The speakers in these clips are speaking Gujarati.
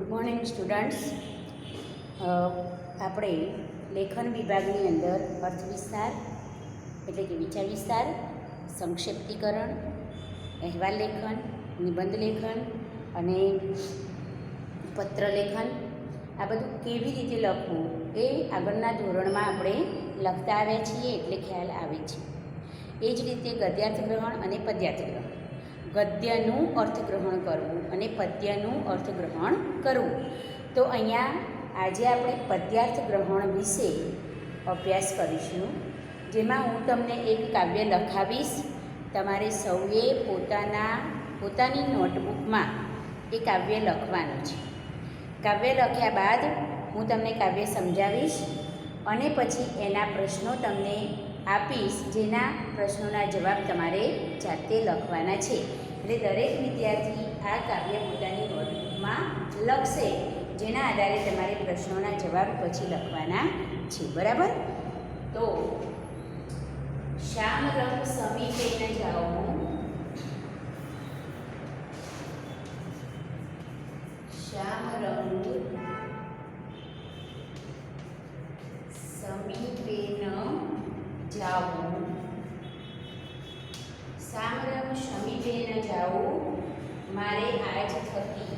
Good morning students. આપણે લેખન વિભાગની અંદર અર્થ વિસ્તાર એટલે કે વિચાર વિસ્તાર, સંક્ષિપ્તીકરણ, અહેવાલ લેખન, નિબંધ લેખન અને પત્ર લેખન આ બધું કેવી રીતે લખવું એ આગળના ધોરણમાં આપણે લખતા આવ્યા છીએ એટલે ખ્યાલ આવે છે. એ જ રીતે ગદ્યાર્થગ્રહણ અને પદ્યાર્થગ્રહણ. ગદ્યનું અર્થગ્રહણ કરવું અને પદ્યનું અર્થગ્રહણ કરવું. તો અહીંયા આજે આપણે પદ્યાર્થગ્રહણ વિશે અભ્યાસ કરીશું, જેમાં હું તમને એક કાવ્ય લખાવીશ. તમારે સૌએ પોતાની નોટબુકમાં એ કાવ્ય લખવાનું છે. કાવ્ય લખ્યા બાદ હું તમને કાવ્ય સમજાવીશ અને પછી એના પ્રશ્નો તમને આપીશ, જેના પ્રશ્નોના જવાબ તમારે જાતે લખવાના છે. એટલે દરેક વિદ્યાર્થી આ કાવ્ય પોતાની નોટબુકમાં લખશે, જેના આધારે તમારે પ્રશ્નોના જવાબ પછી લખવાના છે. બરાબર? તો શ્યામ રંગ સમીપે ન જાઉં, શ્યામ રંગ સમીપે ન જાઉં, શ્યામ રંગ સમીપે ન જાઉં, મારે આજ થકી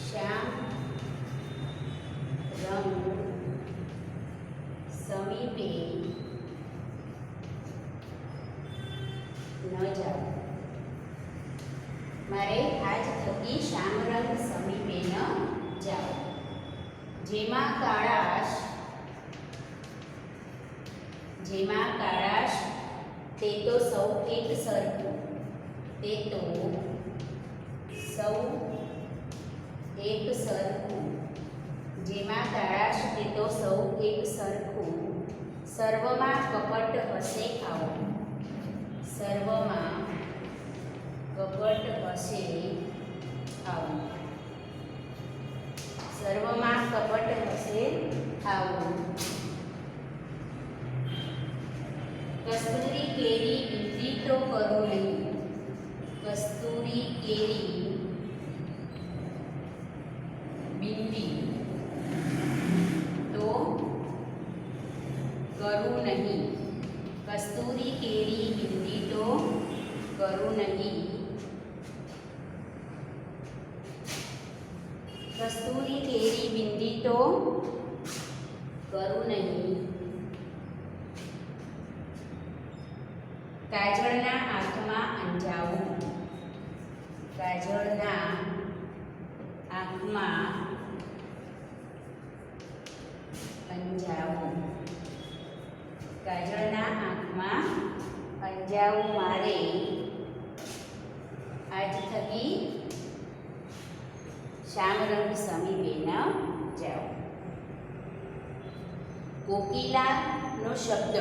શ્યામ રંગ સમીપે ન જાઉં, મારે આજ થકી શ્યામ રંગ સમીપે ન જાઉં. જેમાં કાળાશ તે તો સૌ એક સરખું, તે તો સૌ એક સરખું. જેમાં કાળાશ તે તો સૌ એક સરખું. સર્વમાં કપટ હશે આવું, સર્વમાં કપટ હશે આવું, સર્વમાં કપટ હશે આવું. કસ્તુરી કેરી બિંદી તો કરો નહીં, કસ્તુરી કેરી બિંદી તો કરું નહીં, કસ્તુરી કેરી બિંદી તો કરું નહીં, કસ્તુરી કેરી બિંદી તો કરું નહીં. કાજળના આંખમાં અંજાવું, કાજળના આંખમાં અંજાવું, કાજળના આંખમાં અંજાવું, મારે આજ થકી શ્યામ રંગ સમીપે ન જાઉં. કોકિલાનો શબ્દ,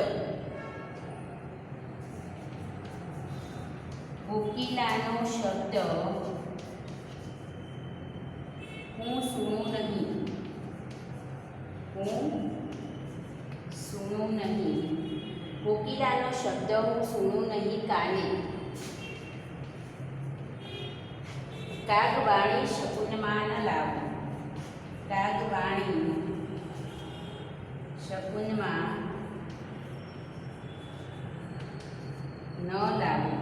કોકિલાનો શબ્દ હું સુનું નહીં, હું સુનું નહીં. કોકિલાનો શબ્દ હું સુનું નહીં કાને. કાગવાણી શકુનમાં ન લાવું, કાગવાણી શકુનમાં ન લાવું,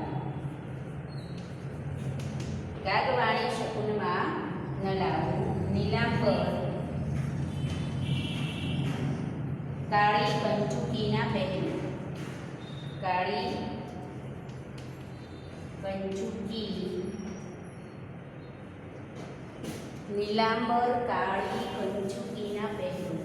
કાગવાણી શકુનમાં ન લાવું. નીલાંબર કાળી કંચુકી ના પહેરું, કાળી કંચુકી. નીલાંબર કાળી કંચુકી ના પહેરું,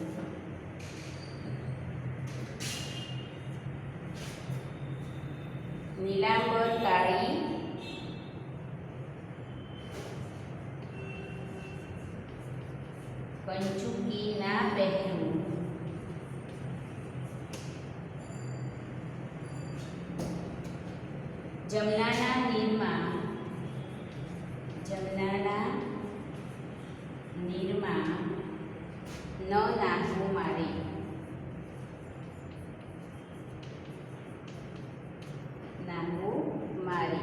નીલાંબર કાળી કંચુકી ના પહેરું. જમનાના નીરમાં, જમનાના નીરમાં ન નાખવું મારે, નાહવું મારે.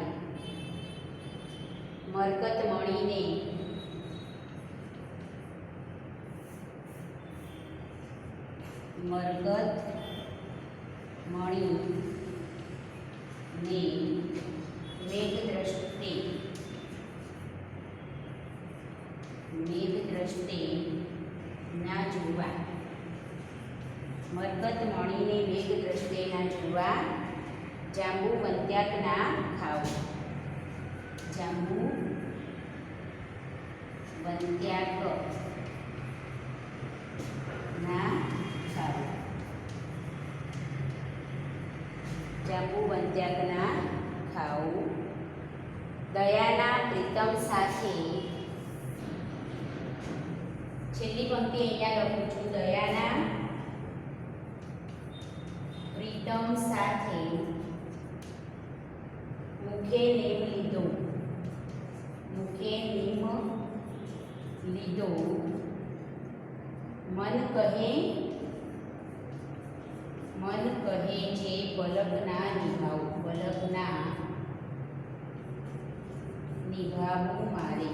મરકત મણીને મેઘ દ્રષ્ટે ના જોવા. મરકત મણીને મેઘ દ્રષ્ટે ના જોવા, જાંબુ વંત્યાક ના ખાવું. જાંબુ વંત્યાક ના ખાવું. જાંબુ વંત્યાક ના ખાવું. દયાના પ્રીતમ સાથે, છેલ્લી પંક્તિ અહીંયા લખું છું. દયાના પ્રીતમ સાથે મુખે નેમ લીધો. મુખે નેમ લીધો. મન કહે છે પલક ના નિભાવું. પલક ના નિભાવું મારે.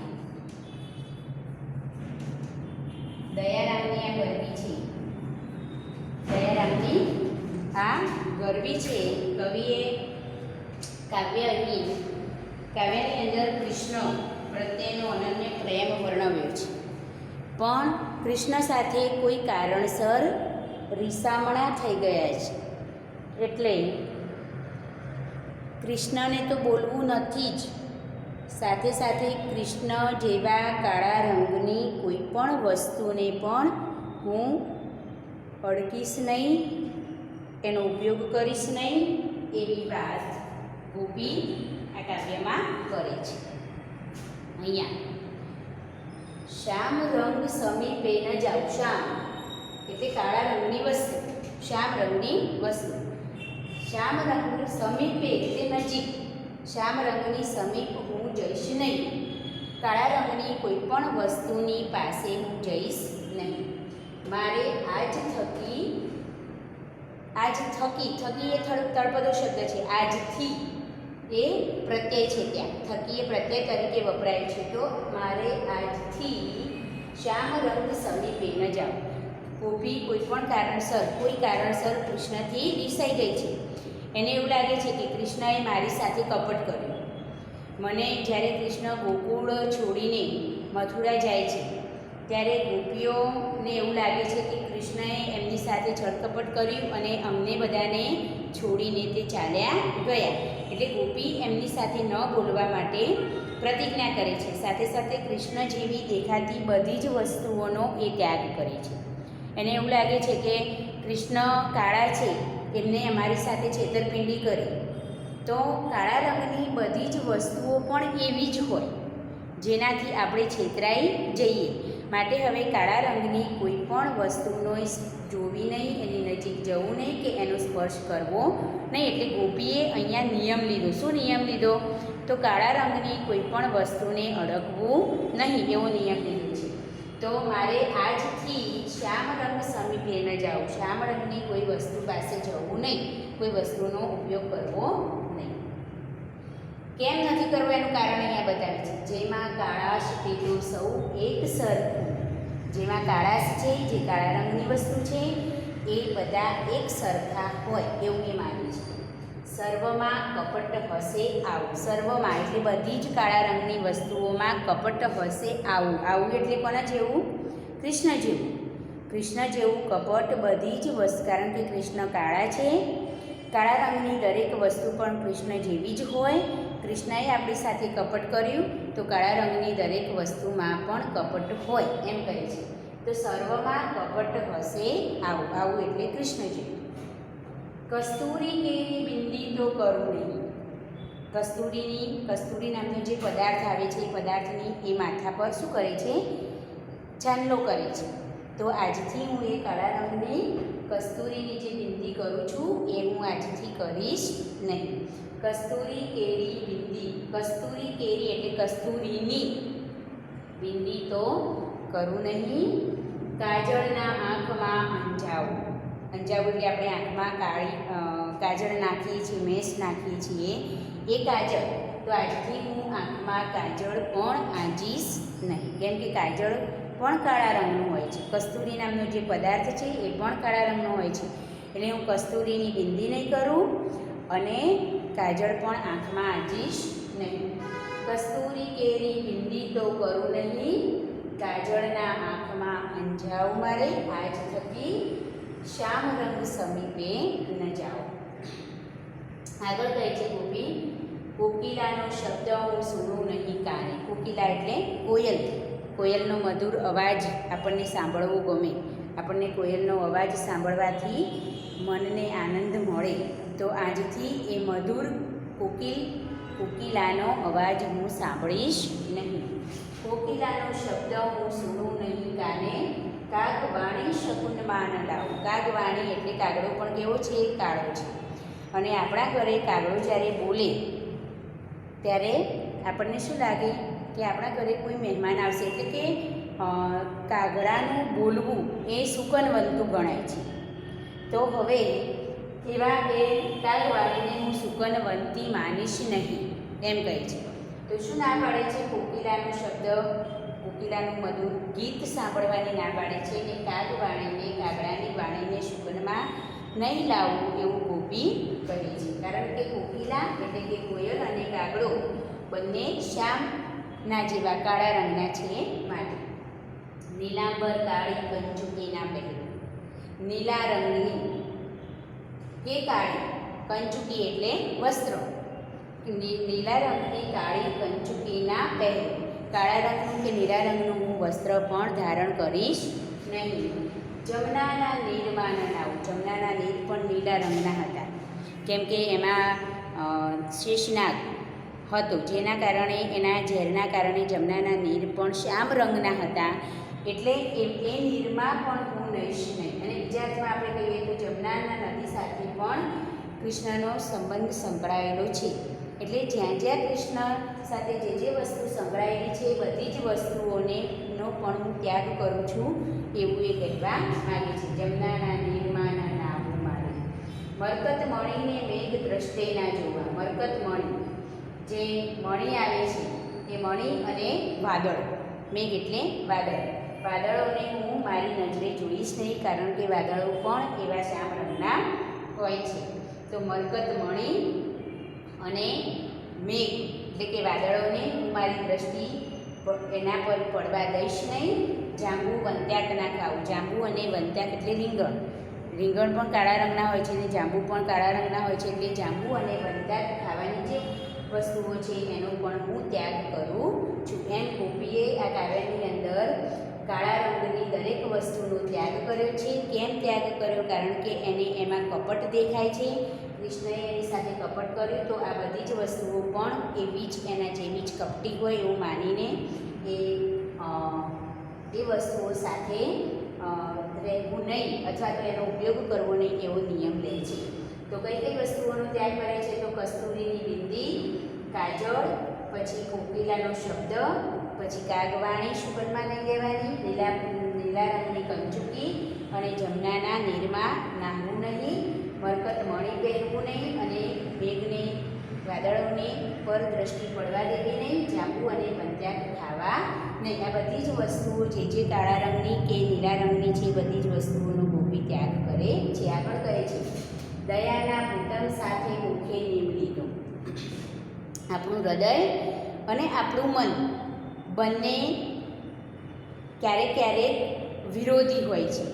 દયારામની આ ગરવી છે. દયારામની આ ગરવી છે. કવિએ કાવ્યની અંદર કૃષ્ણ પ્રત્યેનો અનન્ય પ્રેમ વર્ણવ્યો છે, પણ કૃષ્ણ સાથે કોઈ કારણસર રીસામણા થઈ ગયા છે. એટલે કૃષ્ણને તો બોલવું નથી જ, સાથે સાથે કૃષ્ણ જેવા કાળા રંગની કોઈ પણ વસ્તુને પણ હું અડકીશ નહીં, એનો ઉપયોગ કરીશ નહીં, એવી વાત ગોપી આ કાવ્યમાં કરે છે. અહીંયા શ્યામ રંગ સમીપે ન જાઉં. શ્યામ એટલે કાળા રંગની વસ્તુ, શ્યામ રંગની વસ્તુ. શ્યામ રંગ સમીપે એટલે નજીક. શ્યામ રંગની સમીપ હું જઈશ નહીં. કાળા રંગની કોઈ પણ વસ્તુની પાસે હું જઈશ નહીં. મારે આજ થકી એ તળપદો શબ્દ છે. આજથી એ પ્રત્યય છે, ત્યાં થકી એ પ્રત્યય તરીકે વપરાય છે. તો મારે આજથી શ્યામ રંગ સમીપે ન જાઉં. ગોપી કોઈ કારણસર કૃષ્ણથી રીસાઈ ગઈ છે. એને એવું લાગે છે કે કૃષ્ણએ મારી સાથે કપટ કર્યું. મને જ્યારે કૃષ્ણ ગોકુળ છોડીને મથુરા જાય છે ત્યારે ગોપીઓને એવું લાગે છે કે કૃષ્ણએ એમની સાથે છળકપટ કર્યું અને અમને બધાને છોડીને તે ચાલ્યા ગયા. એટલે ગોપી એમની સાથે ન બોલવા માટે પ્રતિજ્ઞા કરે છે. સાથે સાથે કૃષ્ણ જેવી દેખાતી બધી જ વસ્તુઓનો એ ત્યાગ કરે છે. એને એવું લાગે છે કે કૃષ્ણ કાળા છે, એમને અમારી સાથે છેતરપિંડી કરી, તો કાળા રંગની બધી જ વસ્તુઓ પણ એવી જ હોય જેનાથી આપણે છેતરાઈ જઈએ. માટે હવે કાળા રંગની કોઈ પણ વસ્તુનો જોવી નહીં, એની નજીક જવું નહીં કે એનો સ્પર્શ કરવો નહીં. એટલે ગોપીએ અહીંયા નિયમ લીધો. શું નિયમ લીધો? તો કાળા રંગની કોઈ પણ વસ્તુને અડકવું નહીં, એવો નિયમ લીધો છે. તો મારે આજથી શ્યામ રંગ સમીપે ન જાઉં. શ્યામ રંગની કોઈ વસ્તુ પાસે જવું નહીં, કોઈ વસ્તુનો ઉપયોગ કરવો નહીં. કેમ નથી કરવો એનું કારણ અહીંયા બતાવે છે. જેમાં કાળાશ પેલું સૌ એક સરખું. જેમાં કાળાશ છે, જે કાળા રંગની વસ્તુ છે, એ બધા એક સરખા હોય એવું એ માન્યું છે. સર્વમાં કપટ હશે આવું. સર્વમાં એટલે બધી જ કાળા રંગની વસ્તુઓમાં કપટ હશે આવું. આવું એટલે કોના જેવું? કૃષ્ણ જેવું. કૃષ્ણ જેવું કપટ બધી જ વસ્તુ, કારણ કે કૃષ્ણ કાળા છે. કાળા રંગની દરેક વસ્તુ પણ કૃષ્ણ જેવી જ હોય. કૃષ્ણએ આપણી સાથે કપટ કર્યું તો કાળા રંગની દરેક વસ્તુમાં પણ કપટ હોય એમ કહે છે. તો સર્વમાં કપટ હશે આવું. આવું એટલે કૃષ્ણ જેવું. કસ્તુરી કેરી બિંદી તો કરું નહીં. કસ્તુરી નામનો જે પદાર્થ આવે છે, એ પદાર્થની એ માથા પર શું કરે છે? ચાંદલો કરે છે. તો આજથી હું એ કાળા રંગની કસ્તુરીની જે બિંદી કરું છું એ હું આજથી કરીશ નહીં. કસ્તુરી કેરી બિંદી. કસ્તુરી કેરી એટલે કસ્તુરીની બિંદી તો કરું નહીં. કાજળના આંખમાં અંજાવું. અંજાવું એટલે આપણે આંખમાં કાજળ નાખીએ છીએ, મેસ નાખીએ છીએ, એ કાજળ તો આજથી હું આંખમાં કાજળ પણ આંજીશ નહીં. કેમ કે કાજળ પણ કાળા રંગનું હોય છે. કસ્તુરી નામનો જે પદાર્થ છે એ પણ કાળા રંગનો હોય છે. એટલે હું કસ્તુરીની બિંદી નહીં કરું અને કાજળ પણ આંખમાં આંજીશ નહીં. કસ્તુરી કેરી બિંદી તો કરું નહીં, કાજળના આંખમાં અંજાવું મારે, આજ થકી શ્યામ રંગ સમીપે ન જાઓ. આગળ કહે છે ગોપી, કોકિલાનો શબ્દ હું સુનું નહીં કાને. કોકિલા એટલે કોયલ. કોયલનો મધુર અવાજ આપણને સાંભળવો ગમે. આપણને કોયલનો અવાજ સાંભળવાથી મનને આનંદ મળે. તો આજથી એ મધુર કોકિલાનો અવાજ હું સાંભળીશ નહીં. કોકિલાનો શબ્દ હું સુનું નહીં કાને, કાગવાણી શકુનમાં ન લાવું. કાગવાણી એટલે કાગડો પણ કેવો છે? કાળો છે. અને આપણા ઘરે કાગડો જ્યારે બોલે ત્યારે આપણને શું લાગે કે આપણા ઘરે કોઈ મહેમાન આવશે, એટલે કે કાગડાનું બોલવું એ સુકનવંતું ગણાય છે. તો હવે એવા એ કાગવાળીને હું સુકનવંતી માનીશ નહીં એમ કહે છે. તો શું ના પાડે છે? કોકિલાનો શબ્દ, કોકિલાનું મધુર ગીત સાંભળવાની ના પાડે છે. કે કાગવાણીને, કાગડાની વાણીને સુકનમાં નહીં લાવવું એવું ગોપી કહે છે. કારણ કે કોકિલા એટલે કે કોયલ અને કાગડો બંને શ્યામના જેવા કાળા રંગના છે માટે. નીલાંબર કાળી કંચુકીના પહેરું. નીલા રંગની કે કાળી, કંચુકી એટલે વસ્ત્ર. નીલા રંગની કાળી કંચુકીના પહેરું. કાળા રંગનું કે નીલા રંગનું હું વસ્ત્ર પણ ધારણ કરીશ નહીં. જમનાના નીરમાં ન નાવું. જમનાના નીર પણ નીલા રંગના હતા. કેમ કે એમાં શેષનાગ હતો, જેના કારણે એના ઝેરના કારણે જમનાના નીર પણ શ્યામ રંગના હતા. એટલે એ નીરમાં પણ હું નહીશ નહીં. અને બીજા અર્થમાં આપણે કહીએ તો જમનાના નદી સાથે પણ કૃષ્ણનો સંબંધ સંકળાયેલો છે. એટલે જ્યાં જ્યાં કૃષ્ણ સાથે જે વસ્તુ સંકળાયેલી છે એ બધી જ વસ્તુઓનો પણ હું ત્યાગ કરું છું એવું એ કહેવા માંગે છે. જમનાના નીરમાં ના નાવું મારે. મરકત મણીને મેઘ દ્રષ્ટે ના જોવા. મરકત મણી, જે મણી આવે છે એ મણી અને વાદળ. મેઘ એટલે વાદળ. વાદળોને હું મારી નજરે જોઈશ નહીં, કારણ કે વાદળો પણ એવા શ્યામ રંગના હોય છે. તો મરકત મણી અને મેઘ એટલે કે વાદળોને હું મારી દ્રષ્ટિ એના પર પડવા દઈશ નહીં. જાંબુ વંત્યાક ના ખાવું. જાંબુ અને વંત્યાક એટલે રીંગણ. રીંગણ પણ કાળા રંગના હોય છે અને જાંબુ પણ કાળા રંગના હોય છે. એટલે જાંબુ અને વંત્યાક ખાવાની જે વસ્તુઓ છે એનો પણ હું ત્યાગ કરું છું. એમ ગોપીએ આ કાવ્યની અંદર કાળા રંગની દરેક વસ્તુનો ત્યાગ કર્યો છે. કેમ ત્યાગ કર્યો? કારણ કે એને એમાં કપટ દેખાય છે. કૃષ્ણએ એની સાથે કપટ કર્યું, તો આ બધી જ વસ્તુઓ પણ એવી જ એના જેવી જ કપટી હોય એવું માનીને એ વસ્તુઓ સાથે રહેવું નહીં અથવા તો એનો ઉપયોગ કરવો નહીં એવો નિયમ લે છે. તો કઈ કઈ વસ્તુઓનો ત્યાગ કરે છે? તો કસ્તુરીની બિંદી, કાજળ, પછી કોકિલાનો શબ્દ, પછી કાગવાણી સુગંધમાં નહીં લેવાની, નીલા રંગની કંચુકી અને જમનાના નીરમાં નાહવું નહીં, મરકત મણી પહેરવું નહીં અને મેઘને વાદળોને પર દ્રષ્ટિ પડવા દેવી નહીં, જાંબુ અને વંત્યાક ખાવા નહીં. આ બધી જ વસ્તુઓ જે કાળા રંગની કે નીલા રંગની છે બધી જ વસ્તુઓનો ગોપી ત્યાગ કરે છે. આગળ કહે છે, દયાના પ્રીતમ સાથે મુખે નીમ લીધું. આપણું હૃદય અને આપણું મન બંને ક્યારેક ક્યારેક વિરોધી હોય છે.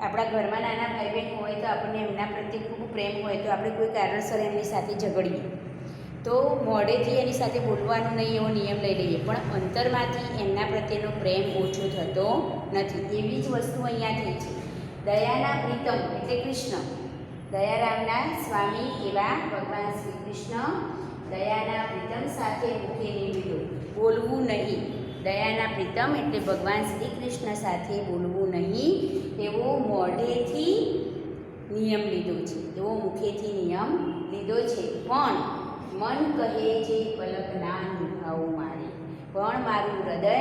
આપણા ઘરમાં નાના ભાઈ બહેન હોય તો આપણને એમના પ્રત્યે ખૂબ પ્રેમ હોય તો આપણે કોઈ કારણસર એમની સાથે ઝઘડીએ તો મોઢેથી એની સાથે બોલવાનું નહીં એવો નિયમ લઈ લઈએ, પણ અંતરમાંથી એમના પ્રત્યેનો પ્રેમ ઓછો થતો નથી. એવી જ વસ્તુ અહીંયા થઈ છે. દયાના પ્રીતમ એટલે કૃષ્ણ, દયારામના સ્વામી એવા ભગવાન શ્રી કૃષ્ણ દયાના પ્રીતમ સાથે મુખે લીધું, બોલવું નહીં. દયાના પ્રીતમ એટલે ભગવાન શ્રી કૃષ્ણ સાથે બોલવું નહીં એવો મોઢેથી નિયમ લીધો છે, એવો મુખેથી નિયમ લીધો છે. પણ મન કહે છે પલક ના નિભાવું મારે, પણ મારું હૃદય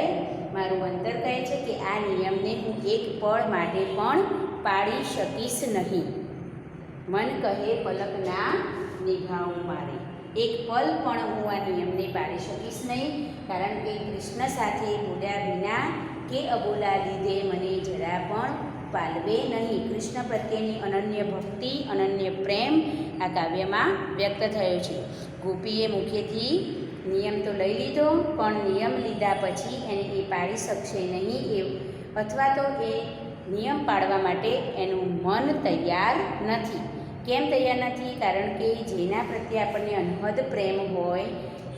મારું અંતર કહે છે કે આ નિયમને હું એક પળ માટે પણ પાડી શકીશ નહીં. મન કહે પલક ના નિભાવું મારે, એક પલ પણ હું આ નિયમને પાળી શકીશ નહીં, કારણ કે કૃષ્ણ સાથે બોલ્યા વિના કે અબોલા લીધે મને જરા પણ પાલવે નહીં. કૃષ્ણ પ્રત્યેની અનન્ય ભક્તિ, અનન્ય પ્રેમ આ કાવ્યમાં વ્યક્ત થયો છે. ગોપીએ મુખેથી નિયમ તો લઈ લીધો, પણ નિયમ લીધા પછી એને એ પાળી શકશે નહીં, અથવા તો એ નિયમ પાળવા માટે એનું મન તૈયાર નથી. કેમ તૈયાર નથી? કારણ કે જેના પ્રત્યે આપણને અનહદ પ્રેમ હોય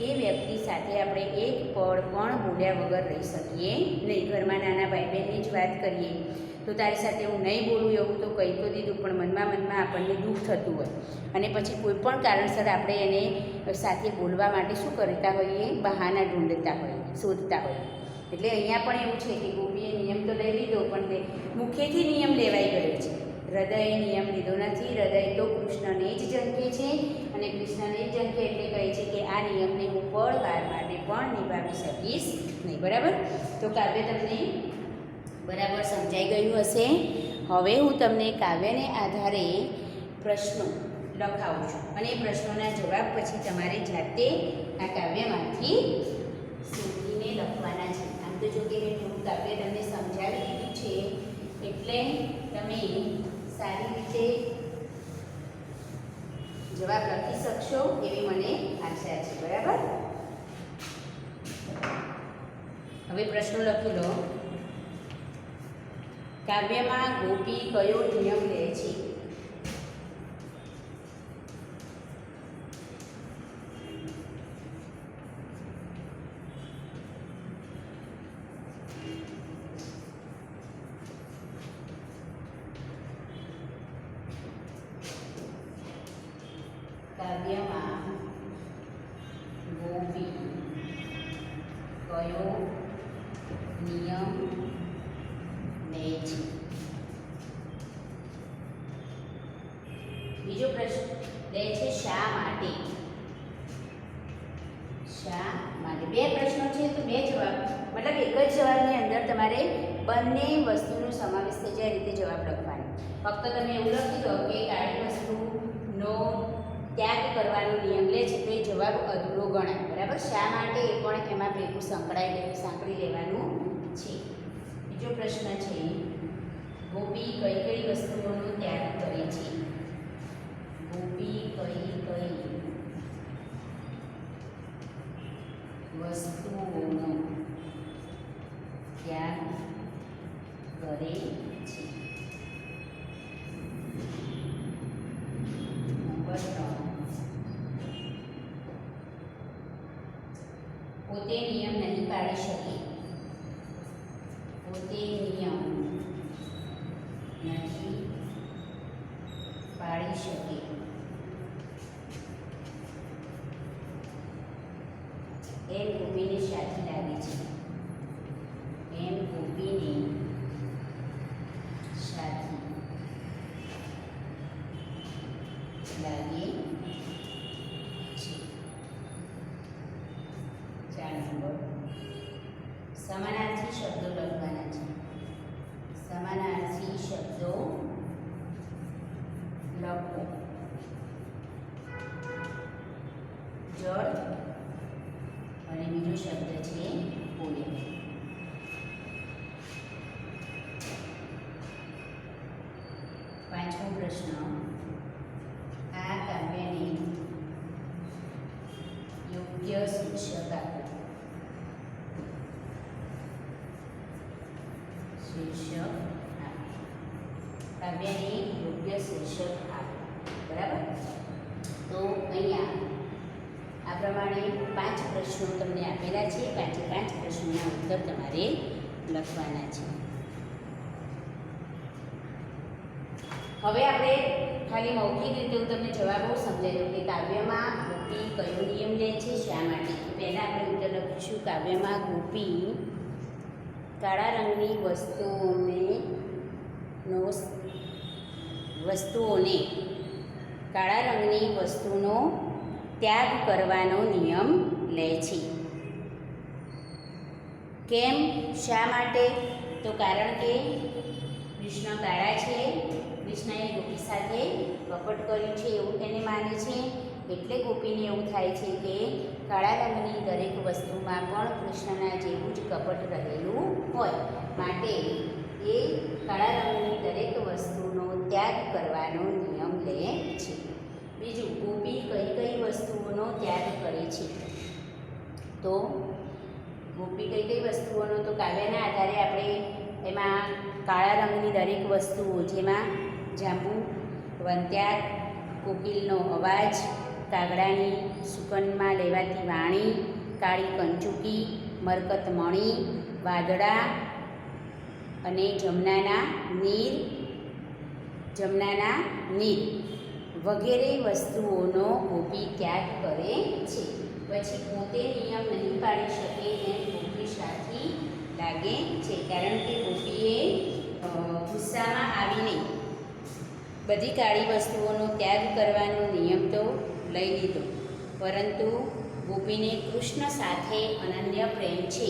એ વ્યક્તિ સાથે આપણે એક પળ પણ બોલ્યા વગર રહી શકીએ નહીં. ઘરમાં નાના ભાઈ બહેનની જ વાત કરીએ તો તારી સાથે હું નહીં બોલું એવું તો કહી તો દીધું, પણ મનમાં આપણને દુઃખ થતું હોય અને પછી કોઈ પણ કારણસર આપણે એને સાથે બોલવા માટે શું કરતા હોઈએ? બહાના ઢૂંઢતા હોઈએ, શોધતા હોઈએ. એટલે અહીંયા પણ એવું છે કે ગોપીએ નિયમ તો લઈ લીધો, પણ તે મુખેથી નિયમ લેવાઈ ગયો છે. હૃદયે નિયમ લીધો નથી. હૃદય તો કૃષ્ણને જ ઝંખે છે અને કૃષ્ણને જ ઝંખે એટલે કહે છે કે આ નિયમને હું પળવાર માટે પણ નિભાવી શકીશ નહીં. બરાબર? તો કાવ્ય તમને બરાબર સમજાઈ ગયું હશે. હવે હું તમને કાવ્યને આધારે પ્રશ્નો લખાવું છું અને એ પ્રશ્નોના જવાબ પછી તમારે જાતે આ કાવ્યમાંથી શોધીને લખવાના છે. આમ તો જો કે મેં થોડું કાવ્ય તમને સમજાવી દીધું છે એટલે તમે સારી રીતે જવાબ લખી શકશો એવી મને આશા છે. બરાબર? હવે પ્રશ્નો લખી લો. કાવ્યમાં ગોપી કયો નિયમ લે છે? કાવ્યમાં ગોપી કયો નિયમ લે છે? બીજો પ્રશ્ન લે છે શા માટે? શા માટે? બે પ્રશ્નો છે તો બે જવાબ, મતલબ એક જ જવાબની અંદર તમારે બંને વસ્તુનો સમાવેશ થઈ જાય રીતે જવાબ લખવાનો. ફક્ત તમે એવું લખી દો કે કાળી વસ્તુનો ત્યાગ કરવાનો નિયમ લે છે તો એ જવાબ અધૂરો ગણાય. બરાબર? શા માટે એ પણ એમાં ભેગું સાંકળી લેવાનું છે. બીજો પ્રશ્ન છે ગોપી કઈ કઈ વસ્તુઓનો ત્યાગ કરે છે? ગોપી કઈ કઈ વસ્તુઓનો ત્યાગ કરે છે? નંબર 3 પોતે નિયમ નહીં પાડી શકે. પોતે નિયમ નહીં પાડી શકે. એમ ગોપીને સાચી લાગે છે. એમ ગોપીને સાચી લાગે છે. 4 નંબર સમાનાર્થી શબ્દો લખવાના છે. સમાનાર્થી શબ્દો લખો. જળ અને બીજો શબ્દ છે બોલે. પાંચમો પ્રશ્ન આ કાવ્યને યોગ્ય શીર્ષક આપો. શીર્ષક આપો. કાવ્યને યોગ્ય શીર્ષક આપો. બરાબર? તો અહીંયા આ પ્રમાણે 5 પ્રશ્નો તમને આપેલા છે. 5 પ્રશ્નોના ઉત્તર તમારે લખવાના છે. હવે આપણે ખાલી મૌખિક રીતે હું તમને જવાબો સમજાવી દઉં કે કાવ્યમાં ગોપી કયો નિયમ લે છે, શા માટે. પહેલાં આપણે ઉત્તર લખીશું. કાવ્યમાં ગોપી કાળા રંગની વસ્તુઓને કાળા રંગની વસ્તુનો ત્યાગ કરવાનો નિયમ લે છે. કેમ? શા માટે? તો કારણ કે કૃષ્ણ કાળા છે. કૃષ્ણએ ગોપી સાથે કપટ કર્યું છે એવું તેને માને છે એટલે ગોપીને એવું થાય છે કે કાળા રંગની દરેક વસ્તુમાં પણ કૃષ્ણના જેવું જ કપટ રહેલું હોય, માટે એ કાળા રંગની દરેક વસ્તુનો ત્યાગ કરવાનો નિયમ લે છે. બીજું, ગોપી કઈ કઈ વસ્તુઓનો ત્યાગ કરે છે? તો ગોપી કઈ કઈ વસ્તુઓનો, તો કાવ્યના આધારે આપણે એમાં કાળા રંગની દરેક વસ્તુઓ, જેમાં જાંબુ, વંત્યાર, કોકિલનો અવાજ, કાગડાની સુકનમાં લેવાતી વાણી, કાળી કંચુકી, મરકત મણી, વાદળા અને જમનાના નીર વગેરે વસ્તુઓનો ગોપી ત્યાગ કરે છે. પછી પોતે નિયમ નહીં પાડી શકે એમ ગોપી સાથી લાગે છે, કારણ કે ગોપીએ ગુસ્સામાં આવીને બધી કાળી વસ્તુઓનો ત્યાગ કરવાનો નિયમ તો લઈ લીધો, પરંતુ ગોપીને કૃષ્ણ સાથે અનન્ય પ્રેમ છે,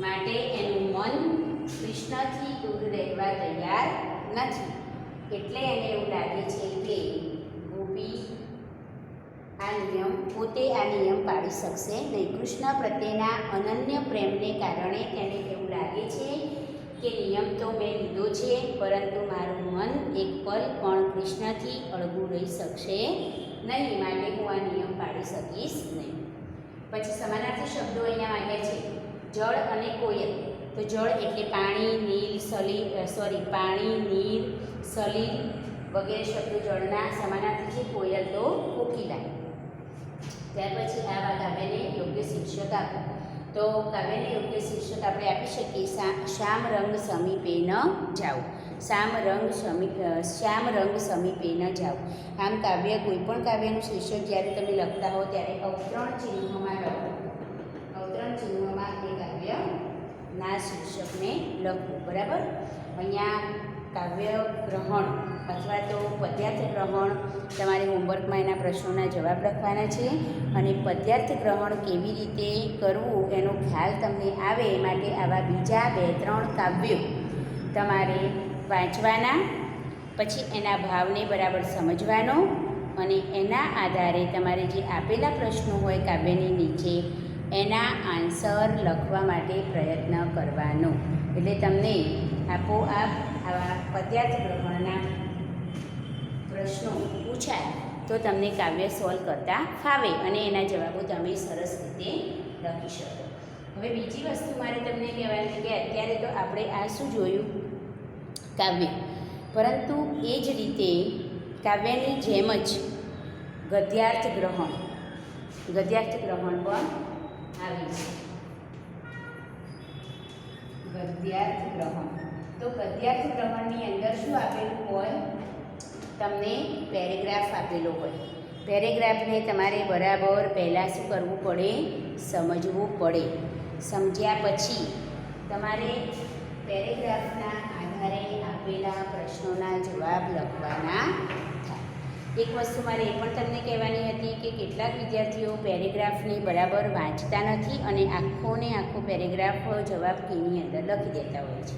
માટે એનું મન કૃષ્ણથી દૂર રહેવા તૈયાર નથી. એટલે એને એવું લાગે છે કે ગોપી પોતે આ નિયમ પાડી શકશે નહીં. કૃષ્ણ પ્રત્યેના અનન્ય પ્રેમને કારણે તેને એવું લાગે છે કે નિયમ તો મેં લીધો છે, પરંતુ મારું મન એક પલ પણ કૃષ્ણથી અળગું રહી શકશે નહીં, માટે હું આ નિયમ પાડી શકીશ નહીં. પછી સમાનાર્થી શબ્દો અહીંયા માંગ્યા છે, જળ અને કોયલ. તો જળ એટલે પાણી, નીર, સલીલ વગેરે શબ્દો જળના સમાનાર્થી છે. કોયલ તો કોકિલા. ત્યાર પછી આ કાવ્યને યોગ્ય શીર્ષક આપો. તો કાવ્યને યોગ્ય શીર્ષક આપણે આપી શકીએ શ્યામ રંગ સમીપે ન જાઓ. શ્યામ રંગ સમીપે ન જાઓ. આમ કાવ્ય, કોઈ પણ કાવ્યનું શીર્ષક જ્યારે તમે લખતા હો ત્યારે અવતરણ ચિહ્નોમાં લખો. અવતરણ ચિહ્નોમાં એ કાવ્યના શીર્ષકને લખો, બરાબર. અહીંયા કાવ્ય ગ્રહણ અથવા તો પદ્યાર્થ ગ્રહણ, તમારે હોમવર્કમાં એના પ્રશ્નોના જવાબ લખવાના છે, અને પદ્યાર્થ ગ્રહણ કેવી રીતે કરવું એનો ખ્યાલ તમને આવે એ માટે આવા બીજા 2-3 કાવ્યો તમારે વાંચવાના, પછી એના ભાવને બરાબર સમજવાનો, અને એના આધારે તમારે જે આપેલા પ્રશ્નો હોય કાવ્યની નીચે એના આન્સર લખવા માટે પ્રયત્ન કરવાનો. એટલે તમને આપોઆપ આવા પદ્યાર્થ ગ્રહણના પ્રશ્નો પૂછાય તો તમને કાવ્ય સોલ્વ કરતા ફાવે અને એના જવાબો તમે સરસ રીતે લખી શકો. હવે બીજી વસ્તુ મારે તમને કહેવાની કે અત્યારે તો આપણે આ શું જોયું, કાવ્ય, પરંતુ એ જ રીતે કાવ્યની જેમ જ ગદ્યાર્થ ગ્રહણ પણ આવે છે. ગદ્યાર્થ ગ્રહણ, તો ગદ્યાર્થ ગ્રહણની અંદર શું આપેલું હોય, તમને પેરેગ્રાફ આપેલો હોય. પેરેગ્રાફને તમારે બરાબર પહેલાં શું કરવું પડે, સમજવું પડે. સમજ્યા પછી તમારે પેરેગ્રાફના આધારે આપેલા પ્રશ્નોના જવાબ લખવાના થાય. એક વસ્તુ મારે એ પણ તમને કહેવાની હતી કે કેટલાક વિદ્યાર્થીઓ પેરેગ્રાફને બરાબર વાંચતા નથી અને આખો પેરેગ્રાફ જવાબ કીની અંદર લખી દેતા હોય છે.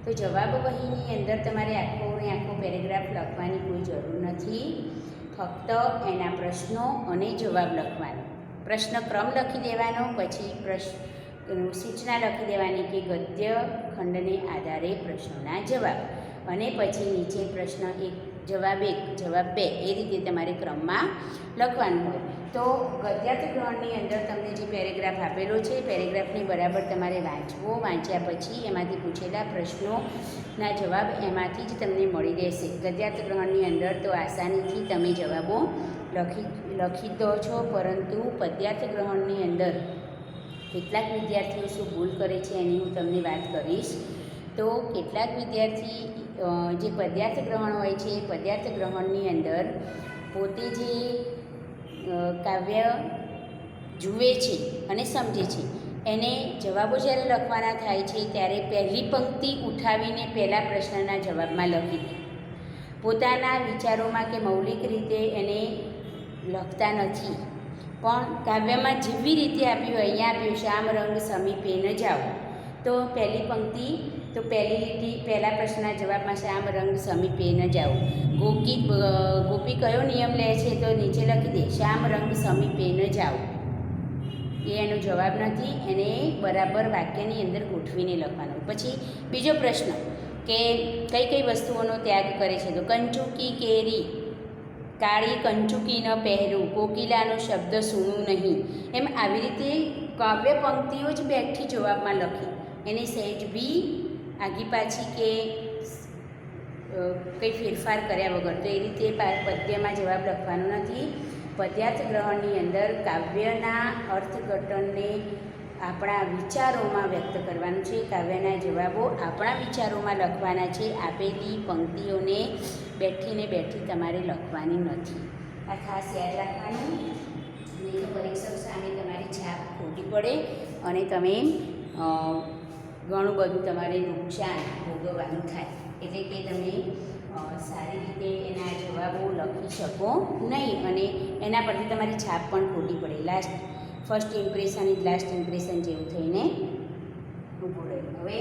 તો જવાબ વહીની અંદર તમારે આખો પેરેગ્રાફ લખવાની કોઈ જરૂર નથી. ફક્ત એના પ્રશ્નો અને જવાબ લખવાનો. પ્રશ્ન ક્રમ લખી દેવાનો, પછી સૂચના લખી દેવાની કે ગદ્ય ખંડને આધારે પ્રશ્નોના જવાબ, અને પછી નીચે પ્રશ્ન 1, જવાબ 1, જવાબ 2, એ રીતે તમારે ક્રમમાં લખવાનું હોય. તો ગદ્યાર્થ ગ્રહણની અંદર તમને જે પેરેગ્રાફ આપેલો છે, પેરેગ્રાફને બરાબર તમારે વાંચવો. વાંચ્યા પછી એમાંથી પૂછેલા પ્રશ્નોના જવાબ એમાંથી જ તમને મળી રહેશે. ગદ્યાર્થ ગ્રહણની અંદર તો આસાનીથી તમે જવાબો લખી દો છો, પરંતુ પદ્યાર્થ ગ્રહણની અંદર કેટલાક વિદ્યાર્થીઓ શું ભૂલ કરે છે એની હું તમને વાત કરીશ. તો કેટલાક વિદ્યાર્થી જે પદ્યાર્થ ગ્રહણ હોય છે, એ પદ્યાર્થ ગ્રહણની અંદર પોતે જે કાવ્ય જુએ છે અને સમજે છે, એને જવાબો જ્યારે લખવાના થાય છે ત્યારે પહેલી પંક્તિ ઉઠાવીને પહેલા પ્રશ્નના જવાબમાં લખી દે. પોતાના વિચારોમાં કે મૌલિક રીતે એને લખતા નથી, પણ કાવ્યમાં જેવી રીતે આપ્યું, અહીંયા આપ્યું શ્યામ રંગ સમીપે ન જાઓ, તો પહેલી પંક્તિ તો પહેલી લીટી પહેલા પ્રશ્નના જવાબમાં શ્યામ રંગ સમીપે ન જાઓ. ગોપી કયો નિયમ લે છે? તો નીચે લખી દે શ્યામ રંગ સમીપે ન જાઓ. એ એનો જવાબ નથી, એને બરાબર વાક્યની અંદર ગોઠવીને લખવાનું. પછી બીજો પ્રશ્ન કે કઈ કઈ વસ્તુઓનો ત્યાગ કરે છે? તો કંચુકી કેરી, કાળી કંચુકી ન પહેરું, કોકિલાનો શબ્દ સુણું નહીં. એમ આવી રીતે કાવ્ય પંક્તિઓ જ બેઠી જવાબમાં લખી, એને સહેજ બી આગી પાછી કે કંઈ ફેરફાર કર્યા વગર. તો એ રીતે પદ્યમાં જવાબ લખવાનો નથી. પદ્યાર્થ ગ્રહણની અંદર કાવ્યના અર્થઘટનને આપણા વિચારોમાં વ્યક્ત કરવાનું છે. કાવ્યના જવાબો આપણા વિચારોમાં લખવાના છે. આપેલી પંક્તિઓને બેઠી તમારે લખવાની નથી. આ ખાસ યાદ રાખવાનું, નહીં તો પરીક્ષક સામે તમારી છાપ ખોટી પડે અને તમે ઘણું બધું તમારે નુકસાન ભોગવવાનું થાય. એટલે કે તમે સારી રીતે એના જવાબો લખી શકો નહીં અને એના પરથી તમારી છાપ પણ ખોટી પડે. First impression is last impression જેવું થઈને ઊભું રહ્યું. હવે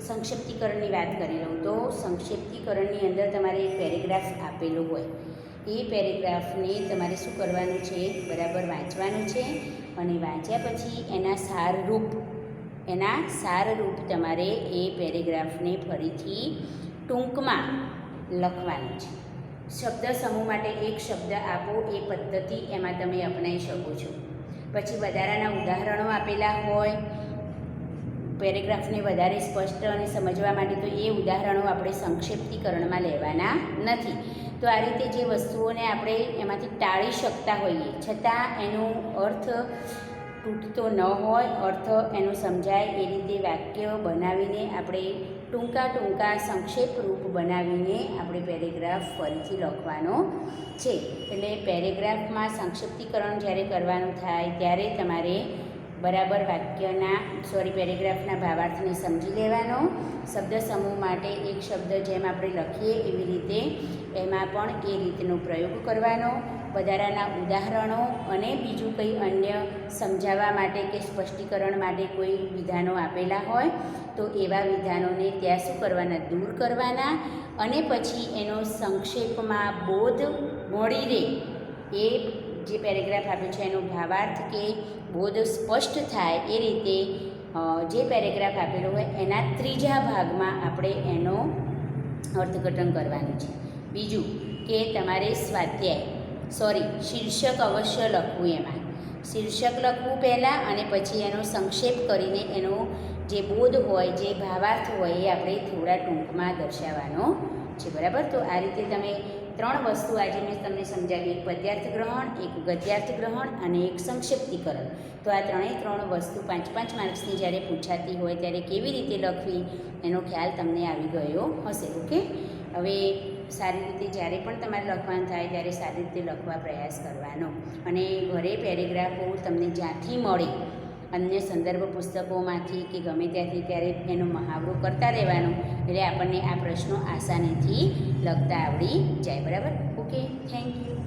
સંક્ષિપ્તીકરણની વાત કરી લઉં તો સંક્ષિપ્તીકરણની અંદર તમારે એક પેરેગ્રાફ આપેલો હોય, એ પેરેગ્રાફને તમારે શું કરવાનું છે? બરાબર વાંચવાનું છે અને વાંચ્યા પછી એના સારરૂપ તમારે એ પેરેગ્રાફને ફરીથી ટૂંકમાં લખવાનું છે. શબ્દ સમૂહ માટે એક શબ્દ આપો, એ પદ્ધતિ એમાં તમે અપનાવી શકો છો. પછી વધારાના ઉદાહરણો આપેલા હોય પેરેગ્રાફને વધારે સ્પષ્ટ અને સમજવા માટે, તો એ ઉદાહરણો આપણે સંક્ષિપ્તીકરણમાં લેવાના નથી. તો આ રીતે જે વસ્તુઓને આપણે એમાંથી ટાળી શકતા હોઈએ છતાં એનો અર્થ તૂટતો ન હોય, અર્થ એનો સમજાય એ રીતે વાક્ય બનાવીને આપણે ટૂંકા સંક્ષેપ રૂપ બનાવીને આપણે પેરેગ્રાફ ફરીથી લખવાનો છે. એટલે પેરેગ્રાફમાં સંક્ષિપ્તીકરણ જ્યારે કરવાનું થાય ત્યારે તમારે બરાબર પેરેગ્રાફના ભાવાર્થને સમજી લેવાનો. શબ્દ સમૂહ માટે એક શબ્દ જેમ આપણે લખીએ એવી રીતે એમાં પણ એ રીતનો પ્રયોગ કરવાનો. વધારાના ઉદાહરણો અને બીજું કંઈ અન્ય સમજાવવા માટે કે સ્પષ્ટીકરણ માટે કોઈ વિધાનો આપેલા હોય તો એવા વિધાનોને ત્યાં શું કરવાના? દૂર કરવાના અને પછી એનો સંક્ષેપમાં બોધ મળી રહે, એ જે પેરેગ્રાફ આપ્યો છે એનો ભાવાર્થ કે બોધ સ્પષ્ટ થાય એ રીતે જે પેરેગ્રાફ આપેલો હોય એના ત્રીજા ભાગમાં આપણે એનો અર્થઘટન કરવાનું છે. બીજું કે તમારે શીર્ષક અવશ્ય લખવું. એમાં શીર્ષક લખવું પહેલાં અને પછી એનો સંક્ષેપ કરીને એનો જે બોધ હોય, જે ભાવાર્થ હોય એ આપણે થોડા ટૂંકમાં દર્શાવવાનો છે. બરાબર? તો આ રીતે તમે 3 વસ્તુ આજે મેં તમને સમજાવી, એક પદ્યાર્થ ગ્રહણ, એક ગદ્યાર્થ ગ્રહણ અને એક સંક્ષિપ્તીકરણ. તો આ 3 વસ્તુ 5 માર્ક્સની જ્યારે પૂછાતી હોય ત્યારે કેવી રીતે લખવી એનો ખ્યાલ તમને આવી ગયો હશે. ઓકે, હવે સારી રીતે જ્યારે પણ તમારે લખવાનું થાય ત્યારે સારી રીતે લખવા પ્રયાસ કરવાનો અને ઘરે પેરેગ્રાફો તમને જ્યાંથી મળે અન્ય સંદર્ભ પુસ્તકોમાંથી કે ગમે ત્યાંથી ત્યારે એનો મહાવરો કરતા રહેવાનો, એટલે આપણને આ પ્રશ્નો આસાનીથી લખતા આવડી જાય. બરાબર? Okay, thank you.